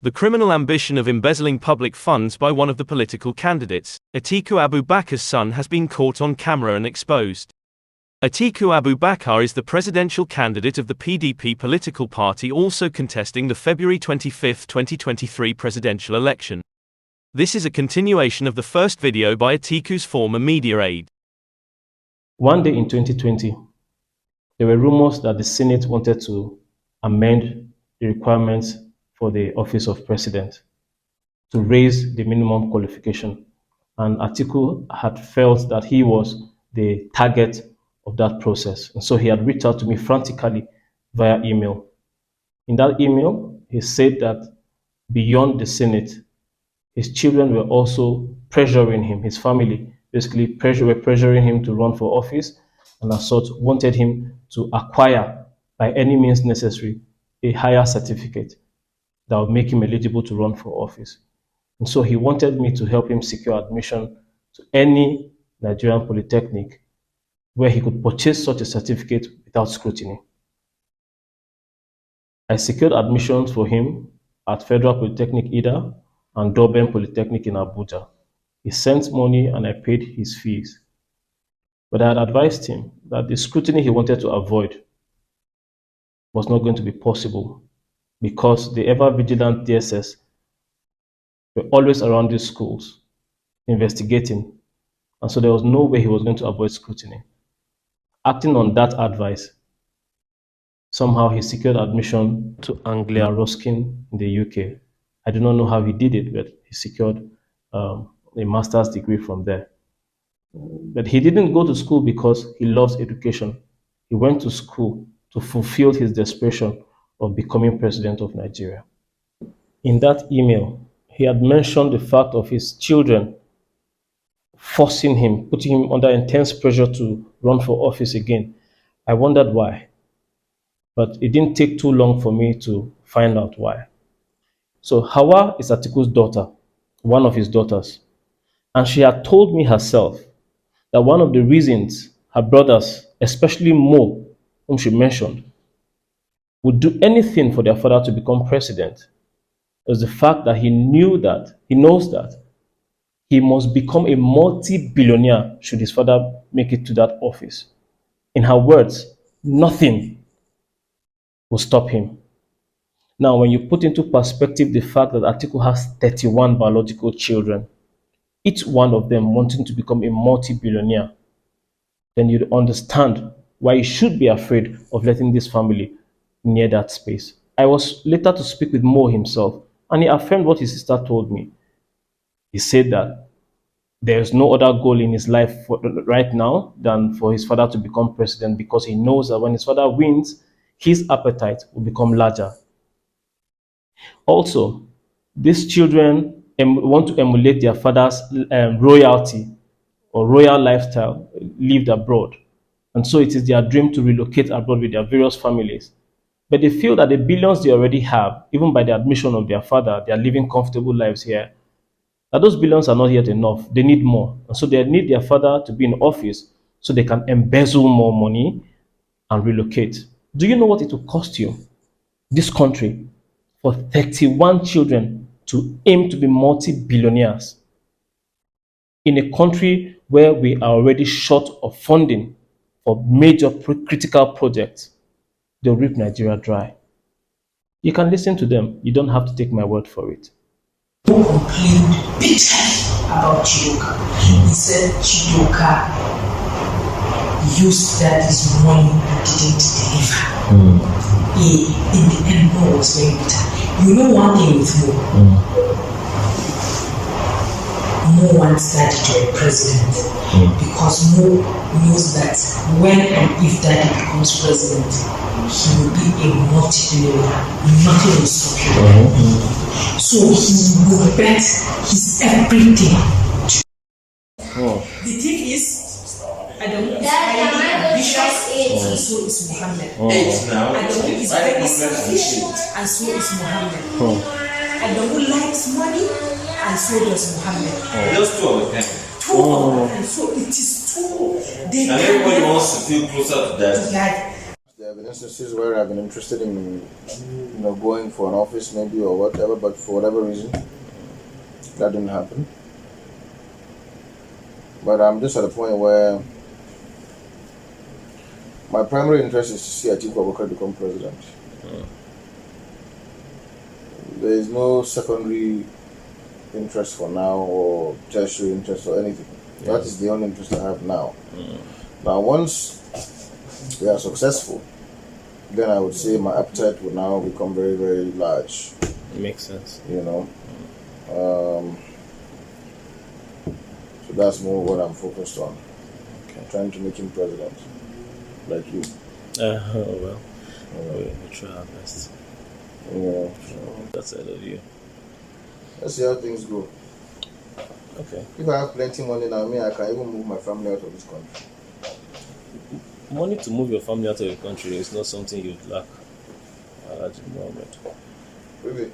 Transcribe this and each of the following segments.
The criminal ambition of embezzling public funds by one of the political candidates, Atiku Abubakar'S son, has been caught on camera and exposed. Atiku Abubakar is the presidential candidate of the PDP political party, also contesting the February 25, 2023 presidential election. This is a continuation of the first video by Atiku's former media aide. One day in 2020, there were rumors that the Senate wanted to amend the requirements for the office of president to raise the minimum qualification. And Atiku had felt that he was the target of that process. And so he had reached out to me frantically via email. In that email, he said that beyond the Senate, his children were also pressuring him, his family basically were pressuring him to run for office, and as such wanted him to acquire by any means necessary a higher certificate that would make him eligible to run for office. And so he wanted me to help him secure admission to any Nigerian polytechnic where he could purchase such a certificate without scrutiny. I secured admissions for him at Federal Polytechnic Ida and Durban Polytechnic in Abuja. He sent money and I paid his fees. But I had advised him that the scrutiny he wanted to avoid was not going to be possible because the ever-vigilant DSS were always around these schools investigating, and so there was no way he was going to avoid scrutiny. Acting on that advice, somehow he secured admission to Anglia Ruskin in the UK. I do not know how he did it, but he secured a master's degree from there. But he didn't go to school because he loves education. He went to school to fulfill his desperation of becoming president of Nigeria. In that email, he had mentioned the fact of his children forcing him, putting him under intense pressure to run for office again. I wondered why, but it didn't take too long for me to find out why. So Hawa is Atiku's daughter, one of his daughters, and she had told me herself that one of the reasons her brothers, especially Mo, whom she mentioned, would do anything for their father to become president was the fact that he knows that he must become a multi-billionaire should his father make it to that office. In her words, nothing will stop him. Now, when you put into perspective the fact that Atiku has 31 biological children, each one of them wanting to become a multi-billionaire, then you'd understand why you should be afraid of letting this family near that space. I was later to speak with Mo himself, and he affirmed what his sister told me. He said that there's no other goal in his life right now than for his father to become president, because he knows that when his father wins, his appetite will become larger. Also, these children want to emulate their father's royalty or royal lifestyle lived abroad. And so it is their dream to relocate abroad with their various families. But they feel that the billions they already have, even by the admission of their father, they are living comfortable lives here, that those billions are not yet enough. They need more. And so they need their father to be in office so they can embezzle more money and relocate. Do you know what it will cost you, this country, for 31 children to aim to be multi-billionaires in a country where we are already short of funding for major critical projects? They'll rip Nigeria dry. You can listen to them. You don't have to take my word for it. Who complained big time about Chidoka. He said Chidoka used daddy's money and didn't deliver. In the end, Mo was very bitter. You know one thing with Mo wants daddy to be president because Mo knows that when and if daddy becomes president, he will be a multi-billionaire. Nothing will stop him. So he will bet his everything. The thing is, Adamu is highly ambitious, and so is Muhammad. Adamu is very selfish, and so is Muhammad. Adamu likes money, and so does Muhammad. Just two of them. Two of them, and so it is two. And everybody wants to feel closer to that. There have been instances where I've been interested in, going for an office maybe or whatever, but for whatever reason, that didn't happen. But I'm just at a point where my primary interest is to see Atiku Abubakar become president. There is no secondary interest for now or tertiary interest or anything. Yeah. That is the only interest I have now. Now, once we are successful, then I would say my appetite would now become very, very large. Makes sense. So that's more what I'm focused on. Okay. Trying to make him president, like you. We'll try our best. That's I love you. Let's see how things go. Okay. If I have plenty money now, I can even move my family out of this country. Money to move your family out of the country is not something you'd lack. Mohammed. Really?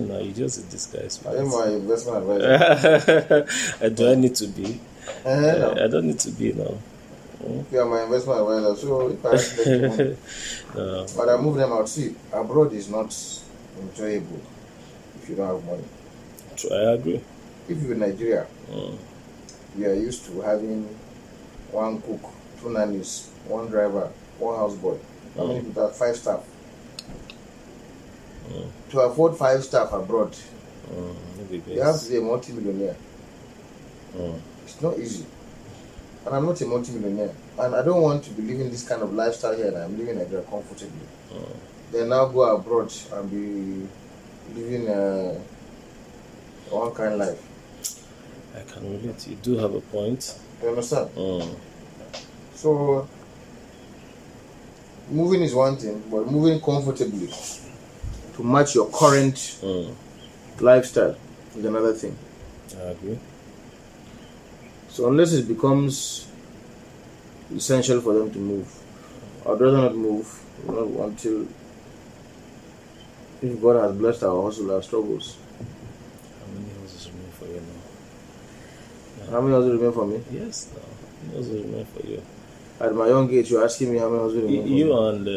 No, you just disguise. I am my investment advisor. Do I need to be? No. I don't need to be now. You are my investment advisor, so if I have plenty money, No. but I move them out. See, abroad is not enjoyable if you don't have money. I agree. If you're in Nigeria, we are used to having one cook, 2 nannies, 1 driver, 1 houseboy. How many people have 5 staff? To afford 5 staff abroad, you have to be a multi-millionaire. It's not easy. And I'm not a multi-millionaire. And I don't want to be living this kind of lifestyle here, and I'm living in Nigeria comfortably. Then now go abroad and be living one kind of life. I can relate. You do have a point. You understand? So, moving is one thing, but moving comfortably to match your current lifestyle is another thing. I agree. So unless it becomes essential for them to move, I'd rather not move until, if God has blessed our hustle, our struggles. How many houses remain for you now? How many houses remain for me? Yes, no. How many houses remain for you? At my young age, you're asking me how many houses remain for me? You and